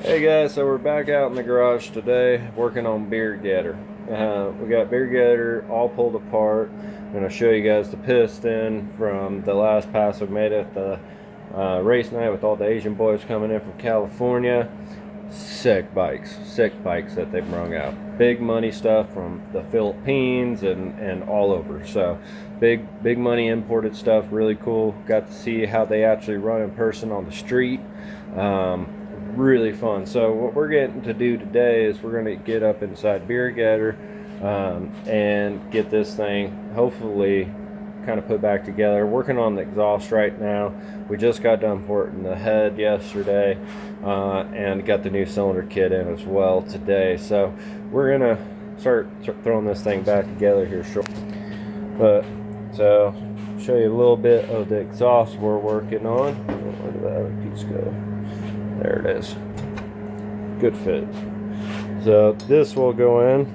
Hey guys, so we're back out in the garage today working on beer getter. We got beer getter all pulled apart. I'm going to show you guys the piston from the last pass we made at the race night with all the Asian boys coming in from California. Sick bikes that they brung out. Big money stuff from the Philippines and all over. So big money imported stuff, really cool. Got to see how they actually run in person on the street. Really fun. So what we're getting to do today is we're going to get up inside beer getter and get this thing hopefully kind of put back together. Working on the exhaust right now. We just got done porting the head yesterday and got the new cylinder kit in as well today. So we're gonna start throwing this thing back together here shortly. But so show you a little bit of the exhaust we're working on. Where did that other piece go? There it is. Good fit. So this will go in.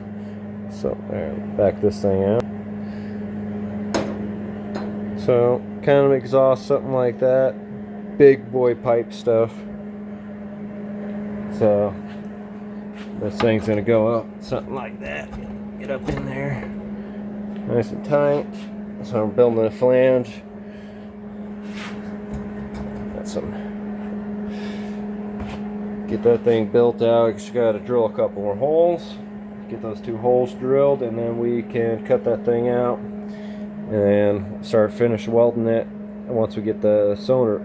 So there, back this thing out. So kind of exhaust something like that. Big boy pipe stuff. So this thing's gonna go up something like that. Get up in there, nice and tight. So I'm building a flange. Got some. Get that thing built out. Just got to drill a couple more holes. Get those 2 holes drilled, and then we can cut that thing out and start finish welding it. And once we get the cylinder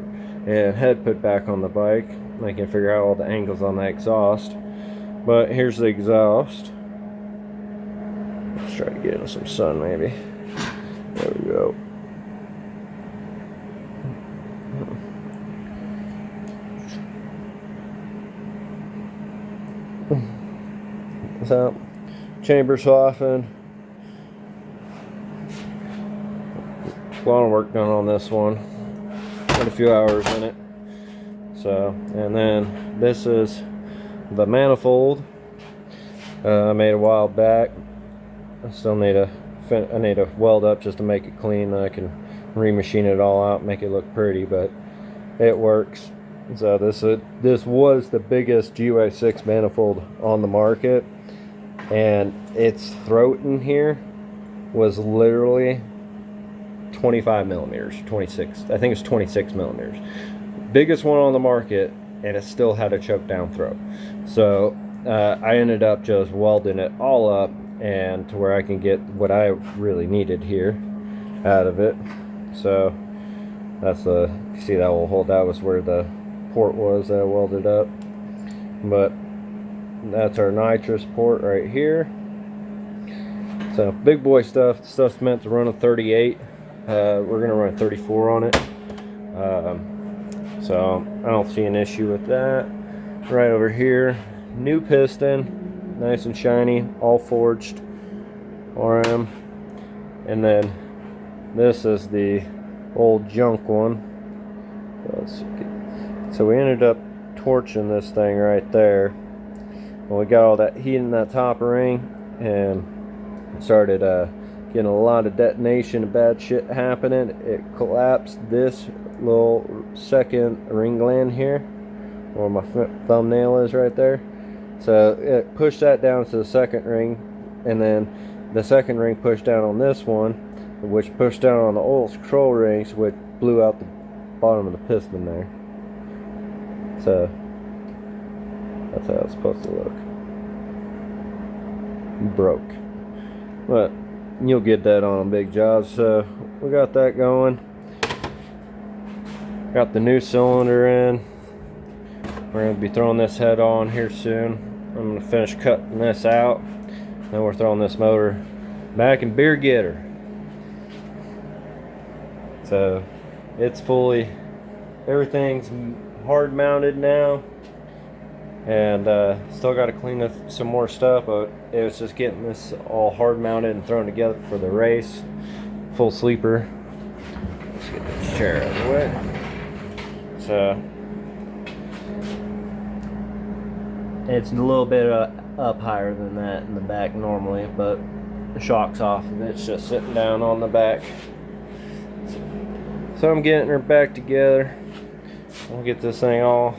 and head put back on the bike, I can figure out all the angles on the exhaust. But here's the exhaust. Let's try to get in some sun maybe. There we go. So, chamber soften. A lot of work done on this one. Got a few hours in it. So, and then this is the manifold I made a while back. I still need to weld up just to make it clean. Then I can remachine it all out, make it look pretty, but it works. So this was the biggest GY6 manifold on the market, and its throat in here was literally 25 millimeters, 26. I think it's 26 millimeters. Biggest one on the market, and it still had a choke down throat. So I ended up just welding it all up and to where I can get what I really needed here out of it. So that's the, see that will hold, that was where the port was that I welded up. But that's our nitrous port right here. So big boy stuff. The stuff's meant to run a 38. We're gonna run a 34 on it. So I don't see an issue with that. Right over here, new piston, nice and shiny, all forged RM. And then this is the old junk one. So we ended up torching this thing right there. When we got all that heat in that top ring and started getting a lot of detonation and bad shit happening, it collapsed this little second ring gland here where my thumbnail is right there. So it pushed that down to the second ring, and then the second ring pushed down on this one, which pushed down on the oil control rings, which blew out the bottom of the piston there. So that's how it's supposed to look. Broke. But you'll get that on big jobs. So we got that going. Got the new cylinder in. We're going to be throwing this head on here soon. I'm going to finish cutting this out. Then we're throwing this motor back in beer getter. So it's fully, everything's hard mounted now, and still got to clean up some more stuff, but it was just getting this all hard mounted and thrown together for the race. Full sleeper. Let's get this chair out of the way. So it's a little bit up higher than that in the back normally, but the shock's off of it. It's just sitting down on the back. So I'm getting her back together. We'll get this thing all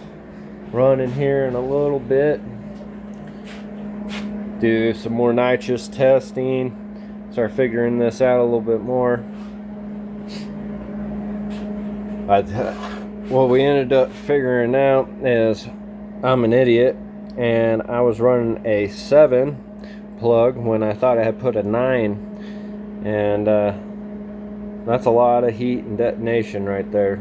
running here in a little bit. Do some more nitrous testing. Start figuring this out a little bit more. What we ended up figuring out is I'm an idiot, and I was running a 7 plug when I thought I had put a 9, and that's a lot of heat and detonation right there.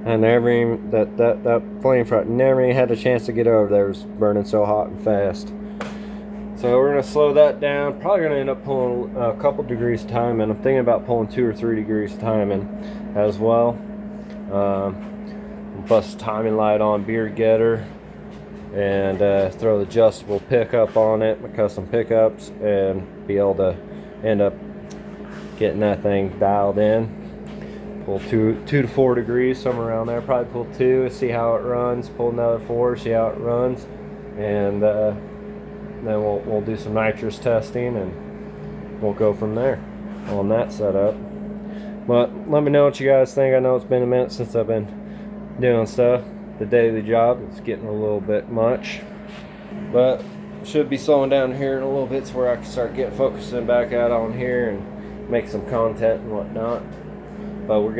And that flame front never even had a chance to get over there. It was burning so hot and fast. So we're gonna slow that down. Probably gonna end up pulling a couple degrees timing. I'm thinking about pulling 2 or 3 degrees timing as well. Bust the timing light on Beard Getter, and throw the adjustable pickup on it, my custom pickups, and be able to end up getting that thing dialed in. Pull 2 to 4 degrees, somewhere around there. Probably pull 2, see how it runs. Pull another 4, see how it runs, and then we'll do some nitrous testing, and we'll go from there on that setup. But let me know what you guys think. I know it's been a minute since I've been doing stuff. The daily job is getting a little bit much, but should be slowing down here in a little bit, so where I can start focusing back out on here and make some content and whatnot. But we'll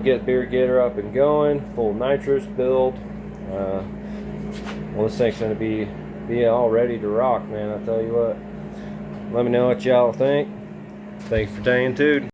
get Beard Getter up and going, full nitrous build. Well, this thing's gonna be all ready to rock, man. I tell you what. Let me know what y'all think. Thanks for staying tuned.